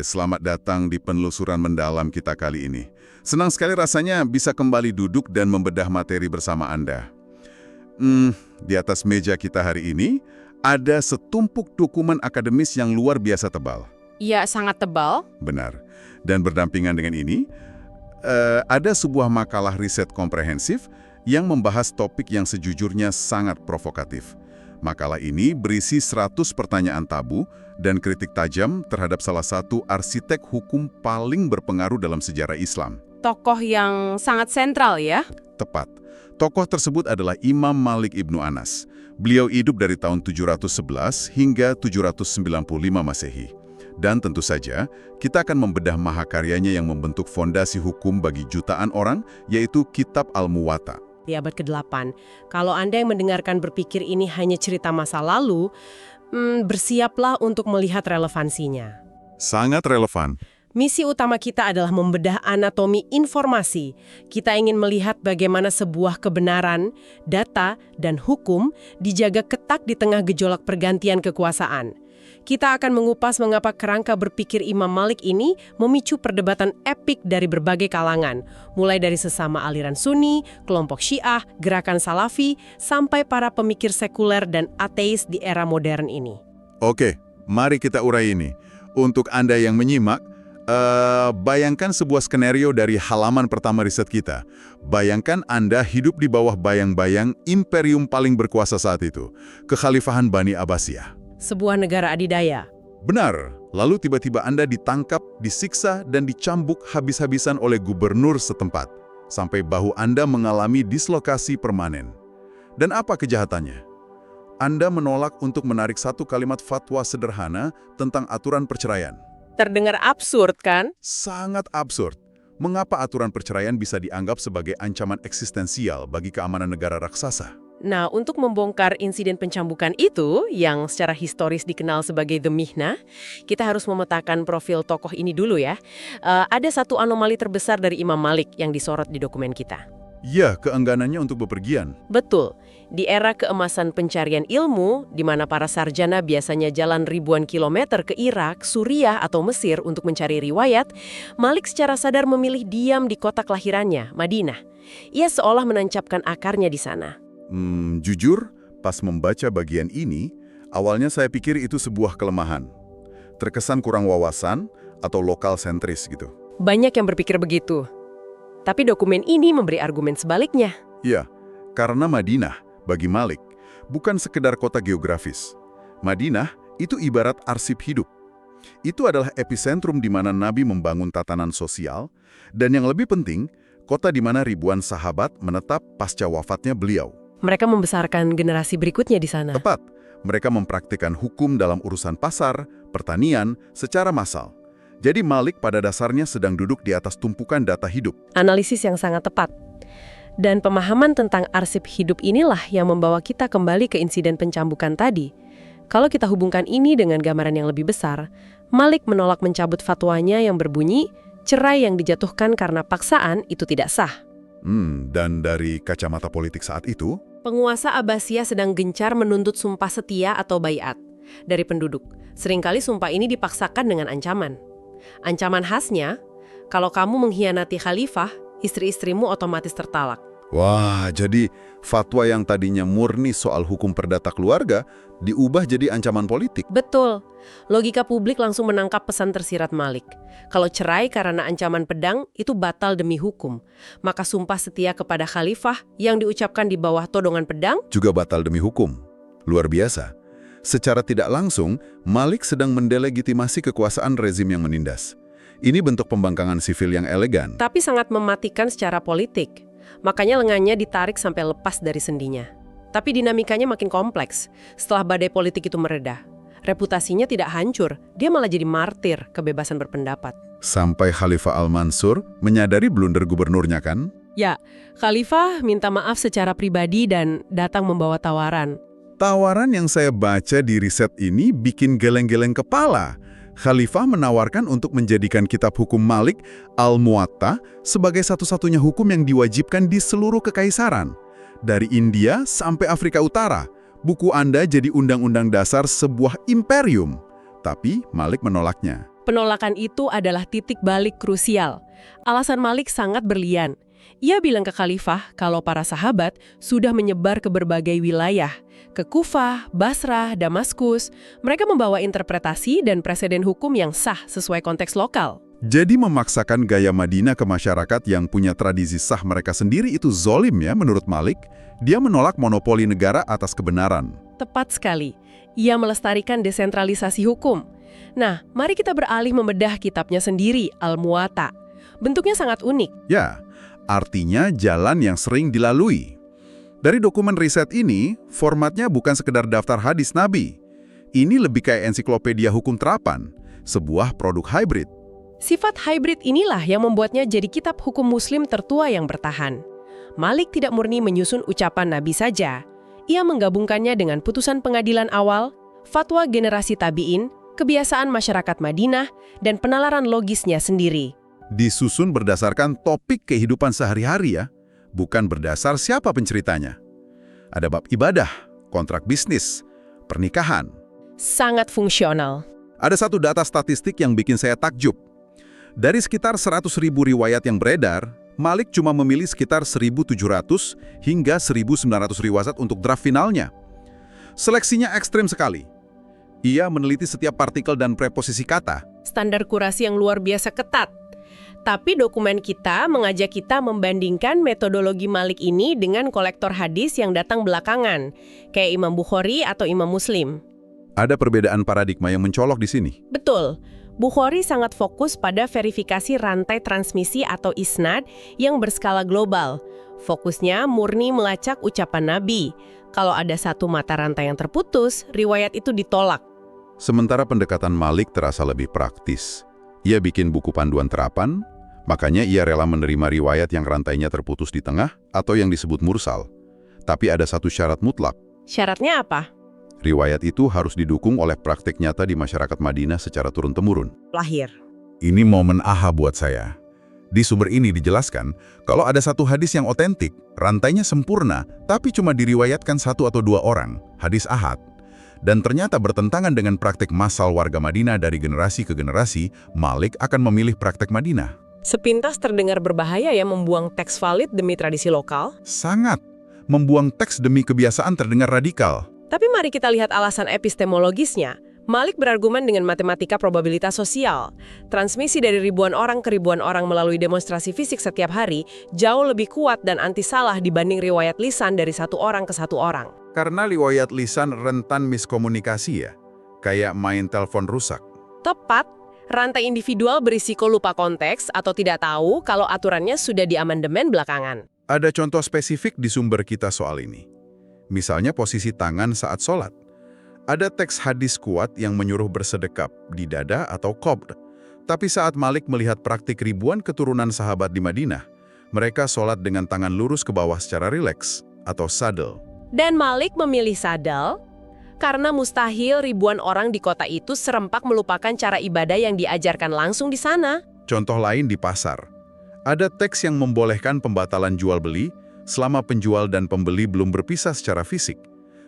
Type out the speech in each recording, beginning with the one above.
Selamat datang di penelusuran mendalam kita kali ini. Senang sekali rasanya bisa kembali duduk dan membedah materi bersama Anda. Di atas meja kita hari ini, ada setumpuk dokumen akademis yang luar biasa tebal. Ya, sangat tebal. Benar. Dan berdampingan dengan ini, ada sebuah makalah riset komprehensif yang membahas topik yang sejujurnya sangat provokatif. Makalah ini berisi 100 pertanyaan tabu dan kritik tajam terhadap salah satu arsitek hukum paling berpengaruh dalam sejarah Islam. Tokoh yang sangat sentral ya. Tepat. Tokoh tersebut adalah Imam Malik Ibnu Anas. Beliau hidup dari tahun 711 hingga 795 Masehi. Dan tentu saja, kita akan membedah mahakaryanya yang membentuk fondasi hukum bagi jutaan orang, yaitu Kitab Al-Muwatta. Di abad ke-8. Kalau Anda yang mendengarkan berpikir ini hanya cerita masa lalu, bersiaplah untuk melihat relevansinya. Sangat relevan. Misi utama kita adalah membedah anatomi informasi. Kita ingin melihat bagaimana sebuah kebenaran, data, dan hukum dijaga ketat di tengah gejolak pergantian kekuasaan. Kita akan mengupas mengapa kerangka berpikir Imam Malik ini memicu perdebatan epik dari berbagai kalangan, mulai dari sesama aliran Sunni, kelompok Syiah, gerakan Salafi, sampai para pemikir sekuler dan ateis di era modern ini. Oke, mari kita urai ini. Untuk Anda yang menyimak, bayangkan sebuah skenario dari halaman pertama riset kita. Bayangkan Anda hidup di bawah bayang-bayang imperium paling berkuasa saat itu, Kekhalifahan Bani Abbasiyah. Sebuah negara adidaya. Benar, lalu tiba-tiba Anda ditangkap, disiksa, dan dicambuk habis-habisan oleh gubernur setempat, sampai bahu Anda mengalami dislokasi permanen. Dan apa kejahatannya? Anda menolak untuk menarik satu kalimat fatwa sederhana tentang aturan perceraian. Terdengar absurd, kan? Sangat absurd. Mengapa aturan perceraian bisa dianggap sebagai ancaman eksistensial bagi keamanan negara raksasa? Nah, untuk membongkar insiden pencambukan itu, yang secara historis dikenal sebagai The Mihnah, kita harus memetakan profil tokoh ini dulu ya. Ada satu anomali terbesar dari Imam Malik yang disorot di dokumen kita. Ya, keengganannya untuk bepergian. Betul. Di era keemasan pencarian ilmu, di mana para sarjana biasanya jalan ribuan kilometer ke Irak, Suriah, atau Mesir untuk mencari riwayat, Malik secara sadar memilih diam di kota kelahirannya, Madinah. Ia seolah menancapkan akarnya di sana. Jujur, pas membaca bagian ini, awalnya saya pikir itu sebuah kelemahan. Terkesan kurang wawasan atau lokal sentris gitu. Banyak yang berpikir begitu. Tapi dokumen ini memberi argumen sebaliknya. Iya, karena Madinah, bagi Malik, bukan sekedar kota geografis. Madinah itu ibarat arsip hidup. Itu adalah epicentrum di mana Nabi membangun tatanan sosial, dan yang lebih penting, kota di mana ribuan sahabat menetap pasca wafatnya beliau. Mereka membesarkan generasi berikutnya di sana. Tepat, mereka mempraktikkan hukum dalam urusan pasar, pertanian, secara massal. Jadi Malik pada dasarnya sedang duduk di atas tumpukan data hidup. Analisis yang sangat tepat. Dan pemahaman tentang arsip hidup inilah yang membawa kita kembali ke insiden pencambukan tadi. Kalau kita hubungkan ini dengan gambaran yang lebih besar, Malik menolak mencabut fatwanya yang berbunyi, cerai yang dijatuhkan karena paksaan itu tidak sah. Dan dari kacamata politik saat itu, penguasa Abbasiyah sedang gencar menuntut sumpah setia atau baiat dari penduduk. Seringkali sumpah ini dipaksakan dengan ancaman. Ancaman khasnya, kalau kamu mengkhianati khalifah, istri-istrimu otomatis tertalak. Wah, jadi fatwa yang tadinya murni soal hukum perdata keluarga diubah jadi ancaman politik. Betul. Logika publik langsung menangkap pesan tersirat Malik. Kalau cerai karena ancaman pedang, itu batal demi hukum. Maka sumpah setia kepada khalifah yang diucapkan di bawah todongan pedang juga batal demi hukum. Luar biasa. Secara tidak langsung, Malik sedang mendelegitimasi kekuasaan rezim yang menindas. Ini bentuk pembangkangan sivil yang elegan. tapi sangat mematikan secara politik. Makanya lengannya ditarik sampai lepas dari sendinya. Tapi dinamikanya makin kompleks. Setelah badai politik itu mereda, reputasinya tidak hancur, dia malah jadi martir kebebasan berpendapat. Sampai Khalifah Al-Mansur menyadari blunder gubernurnya kan? Ya, khalifah minta maaf secara pribadi dan datang membawa tawaran. Tawaran yang saya baca di riset ini bikin geleng-geleng kepala. Khalifah menawarkan untuk menjadikan kitab hukum Malik, Al-Muwatta, sebagai satu-satunya hukum yang diwajibkan di seluruh kekaisaran. Dari India sampai Afrika Utara, buku Anda jadi undang-undang dasar sebuah imperium. Tapi Malik menolaknya. Penolakan itu adalah titik balik krusial. Alasan Malik sangat berlian. Ia bilang ke khalifah kalau para sahabat sudah menyebar ke berbagai wilayah, ke Kufah, Basrah, Damaskus. Mereka membawa interpretasi dan preseden hukum yang sah sesuai konteks lokal. Jadi memaksakan gaya Madinah ke masyarakat yang punya tradisi sah mereka sendiri itu zolim ya menurut Malik. Dia menolak monopoli negara atas kebenaran. Tepat sekali. Ia melestarikan desentralisasi hukum. Nah, mari kita beralih membedah kitabnya sendiri, Al-Muwatta. Bentuknya sangat unik. Ya, artinya jalan yang sering dilalui. Dari dokumen riset ini, formatnya bukan sekedar daftar hadis Nabi. Ini lebih kayak ensiklopedia hukum terapan, sebuah produk hybrid. Sifat hybrid inilah yang membuatnya jadi kitab hukum muslim tertua yang bertahan. Malik tidak murni menyusun ucapan Nabi saja. Ia menggabungkannya dengan putusan pengadilan awal, fatwa generasi tabi'in, kebiasaan masyarakat Madinah, dan penalaran logisnya sendiri. Disusun berdasarkan topik kehidupan sehari-hari ya, bukan berdasar siapa penceritanya. Ada bab ibadah, kontrak bisnis, pernikahan. Sangat fungsional. Ada satu data statistik yang bikin saya takjub. Dari sekitar 100.000 riwayat yang beredar, Malik cuma memilih sekitar 1.700 hingga 1.900 riwayat untuk draft finalnya. Seleksinya ekstrim sekali. Ia meneliti setiap partikel dan preposisi kata. Standar kurasi yang luar biasa ketat. Tapi dokumen kita mengajak kita membandingkan metodologi Malik ini dengan kolektor hadis yang datang belakangan, kayak Imam Bukhari atau Imam Muslim. Ada perbedaan paradigma yang mencolok di sini. Betul. Bukhari sangat fokus pada verifikasi rantai transmisi atau isnad yang berskala global. Fokusnya murni melacak ucapan Nabi. Kalau ada satu mata rantai yang terputus, riwayat itu ditolak. Sementara pendekatan Malik terasa lebih praktis. Ia bikin buku panduan terapan, makanya ia rela menerima riwayat yang rantainya terputus di tengah atau yang disebut mursal. Tapi ada satu syarat mutlak. Syaratnya apa? Riwayat itu harus didukung oleh praktik nyata di masyarakat Madinah secara turun-temurun. Lahir. Ini momen aha buat saya. Di sumber ini dijelaskan, kalau ada satu hadis yang otentik, rantainya sempurna, tapi cuma diriwayatkan satu atau dua orang, hadis ahad. Dan ternyata bertentangan dengan praktik massal warga Madinah dari generasi ke generasi, Malik akan memilih praktik Madinah. Sepintas terdengar berbahaya ya membuang teks valid demi tradisi lokal. Sangat. Membuang teks demi kebiasaan terdengar radikal. Tapi mari kita lihat alasan epistemologisnya. Malik berargumen dengan matematika probabilitas sosial. Transmisi dari ribuan orang ke ribuan orang melalui demonstrasi fisik setiap hari jauh lebih kuat dan anti salah dibanding riwayat lisan dari satu orang ke satu orang. Karena riwayat lisan rentan miskomunikasi ya, kayak main telepon rusak. Tepat, rantai individual berisiko lupa konteks atau tidak tahu kalau aturannya sudah diamandemen belakangan. Ada contoh spesifik di sumber kita soal ini. Misalnya posisi tangan saat sholat. Ada teks hadis kuat yang menyuruh bersedekap di dada atau qabd. Tapi saat Malik melihat praktik ribuan keturunan sahabat di Madinah, mereka sholat dengan tangan lurus ke bawah secara rileks atau sadel. Dan Malik memilih sadel karena mustahil ribuan orang di kota itu serempak melupakan cara ibadah yang diajarkan langsung di sana. Contoh lain di pasar. Ada teks yang membolehkan pembatalan jual-beli selama penjual dan pembeli belum berpisah secara fisik.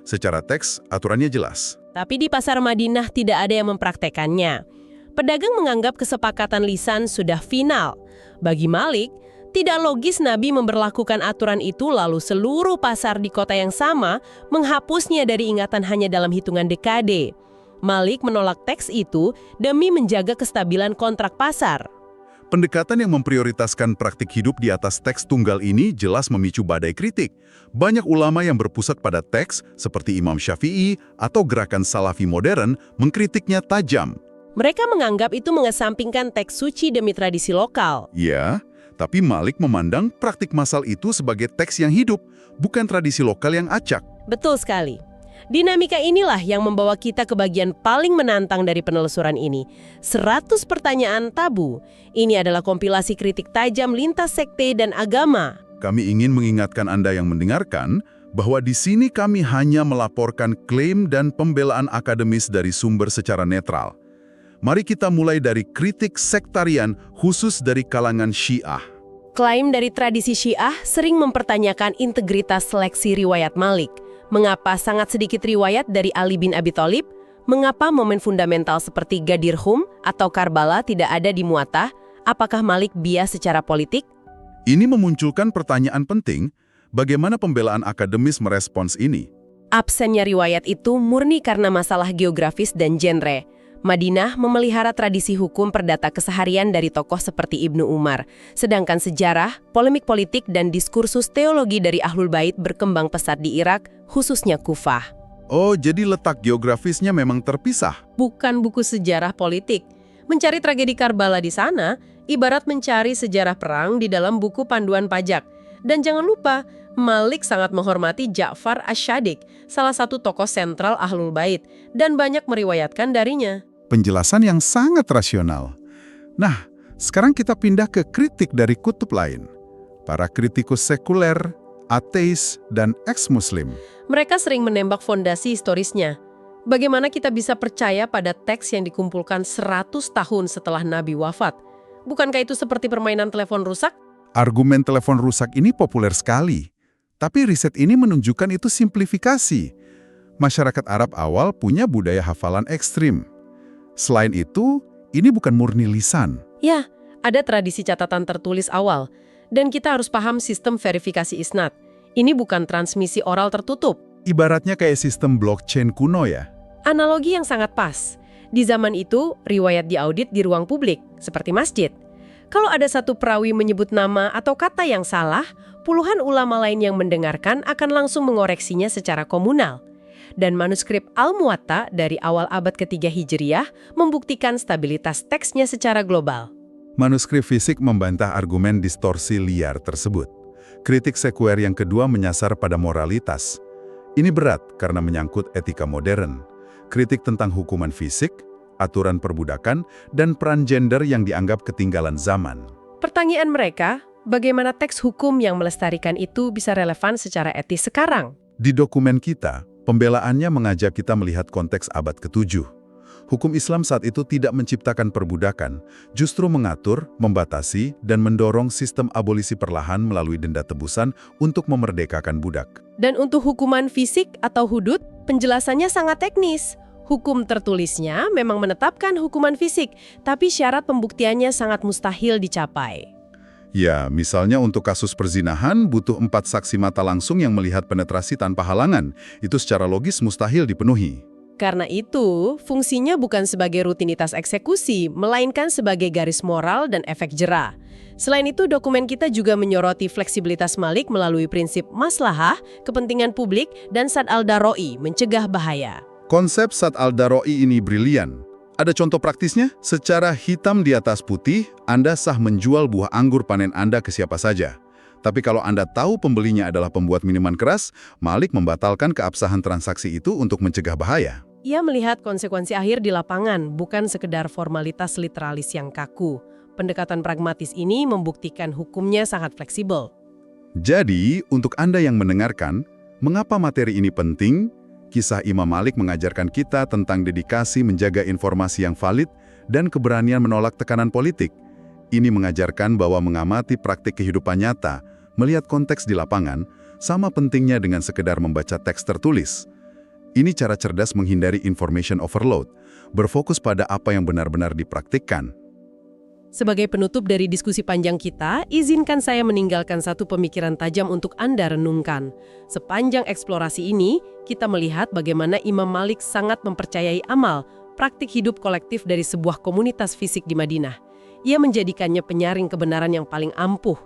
Secara teks, aturannya jelas. Tapi di pasar Madinah tidak ada yang mempraktekannya. Pedagang menganggap kesepakatan lisan sudah final. Bagi Malik, tidak logis Nabi memberlakukan aturan itu lalu seluruh pasar di kota yang sama menghapusnya dari ingatan hanya dalam hitungan dekade. Malik menolak teks itu demi menjaga kestabilan kontrak pasar. Pendekatan yang memprioritaskan praktik hidup di atas teks tunggal ini jelas memicu badai kritik. Banyak ulama yang berpusat pada teks, seperti Imam Syafi'i atau gerakan Salafi modern, mengkritiknya tajam. Mereka menganggap itu mengesampingkan teks suci demi tradisi lokal. Ya, tapi Malik memandang praktik massal itu sebagai teks yang hidup, bukan tradisi lokal yang acak. Betul sekali. Dinamika inilah yang membawa kita ke bagian paling menantang dari penelusuran ini. 100 pertanyaan tabu. Ini adalah kompilasi kritik tajam lintas sekte dan agama. Kami ingin mengingatkan Anda yang mendengarkan bahwa di sini kami hanya melaporkan klaim dan pembelaan akademis dari sumber secara netral. Mari kita mulai dari kritik sektarian khusus dari kalangan Syiah. Klaim dari tradisi Syiah sering mempertanyakan integritas seleksi riwayat Malik. Mengapa sangat sedikit riwayat dari Ali bin Abi Thalib? Mengapa momen fundamental seperti Ghadir Hum atau Karbala tidak ada di Muwattah? Apakah Malik bias secara politik? Ini memunculkan pertanyaan penting, bagaimana pembelaan akademis merespons ini? Absennya riwayat itu murni karena masalah geografis dan genre. Madinah memelihara tradisi hukum perdata keseharian dari tokoh seperti Ibnu Umar, sedangkan sejarah, polemik politik, dan diskursus teologi dari Ahlul Bait berkembang pesat di Irak, khususnya Kufah. Oh, jadi letak geografisnya memang terpisah. Bukan buku sejarah politik. Mencari tragedi Karbala di sana, ibarat mencari sejarah perang di dalam buku panduan pajak. Dan jangan lupa, Malik sangat menghormati Ja'far Asy-Syadiq, salah satu tokoh sentral Ahlul Bait, dan banyak meriwayatkan darinya. Penjelasan yang sangat rasional. Nah, sekarang kita pindah ke kritik dari kutub lain. Para kritikus sekuler, ateis, dan ex-muslim. Mereka sering menembak fondasi historisnya. Bagaimana kita bisa percaya pada teks yang dikumpulkan 100 tahun setelah Nabi wafat? Bukankah itu seperti permainan telepon rusak? Argumen telepon rusak ini populer sekali. Tapi riset ini menunjukkan itu simplifikasi. Masyarakat Arab awal punya budaya hafalan ekstrim. Selain itu, ini bukan murni lisan. Ya, ada tradisi catatan tertulis awal. Dan kita harus paham sistem verifikasi isnad. Ini bukan transmisi oral tertutup. Ibaratnya kayak sistem blockchain kuno ya. Analogi yang sangat pas. Di zaman itu, riwayat diaudit di ruang publik, seperti masjid. Kalau ada satu perawi menyebut nama atau kata yang salah, puluhan ulama lain yang mendengarkan akan langsung mengoreksinya secara komunal. Dan manuskrip Al-Muwattah dari awal abad ketiga Hijriyah membuktikan stabilitas teksnya secara global. Manuskrip fisik membantah argumen distorsi liar tersebut. Kritik sekuler yang kedua menyasar pada moralitas. Ini berat karena menyangkut etika modern. Kritik tentang hukuman fisik, aturan perbudakan, dan peran gender yang dianggap ketinggalan zaman. Pertanyaan mereka, bagaimana teks hukum yang melestarikan itu bisa relevan secara etis sekarang? Di dokumen kita, pembelaannya mengajak kita melihat konteks abad ke-7. Hukum Islam saat itu tidak menciptakan perbudakan, justru mengatur, membatasi, dan mendorong sistem abolisi perlahan melalui denda tebusan untuk memerdekakan budak. Dan untuk hukuman fisik atau hudud, penjelasannya sangat teknis. Hukum tertulisnya memang menetapkan hukuman fisik, tapi syarat pembuktiannya sangat mustahil dicapai. Ya, misalnya untuk kasus perzinahan butuh 4 saksi mata langsung yang melihat penetrasi tanpa halangan. Itu secara logis mustahil dipenuhi. Karena itu, fungsinya bukan sebagai rutinitas eksekusi, melainkan sebagai garis moral dan efek jera. Selain itu, dokumen kita juga menyoroti fleksibilitas Malik melalui prinsip maslahah, kepentingan publik, dan sad al-daroi, mencegah bahaya. Konsep sad al-daroi ini brilian. Ada contoh praktisnya? Secara hitam di atas putih, Anda sah menjual buah anggur panen Anda ke siapa saja. Tapi kalau Anda tahu pembelinya adalah pembuat minuman keras, Malik membatalkan keabsahan transaksi itu untuk mencegah bahaya. Ia melihat konsekuensi akhir di lapangan, bukan sekedar formalitas literalis yang kaku. Pendekatan pragmatis ini membuktikan hukumnya sangat fleksibel. Jadi, untuk Anda yang mendengarkan, mengapa materi ini penting? Kisah Imam Malik mengajarkan kita tentang dedikasi menjaga informasi yang valid dan keberanian menolak tekanan politik. Ini mengajarkan bahwa mengamati praktik kehidupan nyata, melihat konteks di lapangan, sama pentingnya dengan sekedar membaca teks tertulis. Ini cara cerdas menghindari information overload, berfokus pada apa yang benar-benar dipraktikkan. Sebagai penutup dari diskusi panjang kita, izinkan saya meninggalkan satu pemikiran tajam untuk Anda renungkan. Sepanjang eksplorasi ini, kita melihat bagaimana Imam Malik sangat mempercayai amal, praktik hidup kolektif dari sebuah komunitas fisik di Madinah. Ia menjadikannya penyaring kebenaran yang paling ampuh.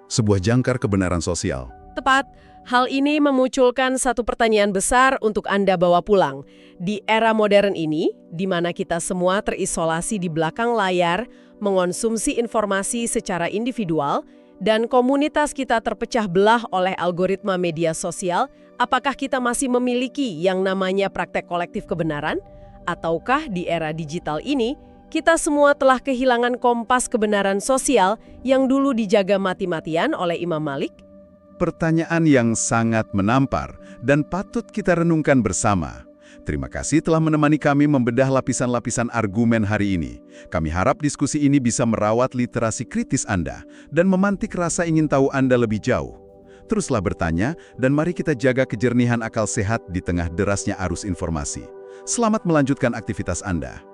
Sebuah jangkar kebenaran sosial. Tepat, hal ini memunculkan satu pertanyaan besar untuk Anda bawa pulang. Di era modern ini, di mana kita semua terisolasi di belakang layar, mengonsumsi informasi secara individual, dan komunitas kita terpecah belah oleh algoritma media sosial, apakah kita masih memiliki yang namanya praktek kolektif kebenaran? Ataukah di era digital ini, kita semua telah kehilangan kompas kebenaran sosial yang dulu dijaga mati-matian oleh Imam Malik? Pertanyaan yang sangat menampar dan patut kita renungkan bersama. Terima kasih telah menemani kami membedah lapisan-lapisan argumen hari ini. Kami harap diskusi ini bisa merawat literasi kritis Anda dan memantik rasa ingin tahu Anda lebih jauh. Teruslah bertanya dan mari kita jaga kejernihan akal sehat di tengah derasnya arus informasi. Selamat melanjutkan aktivitas Anda.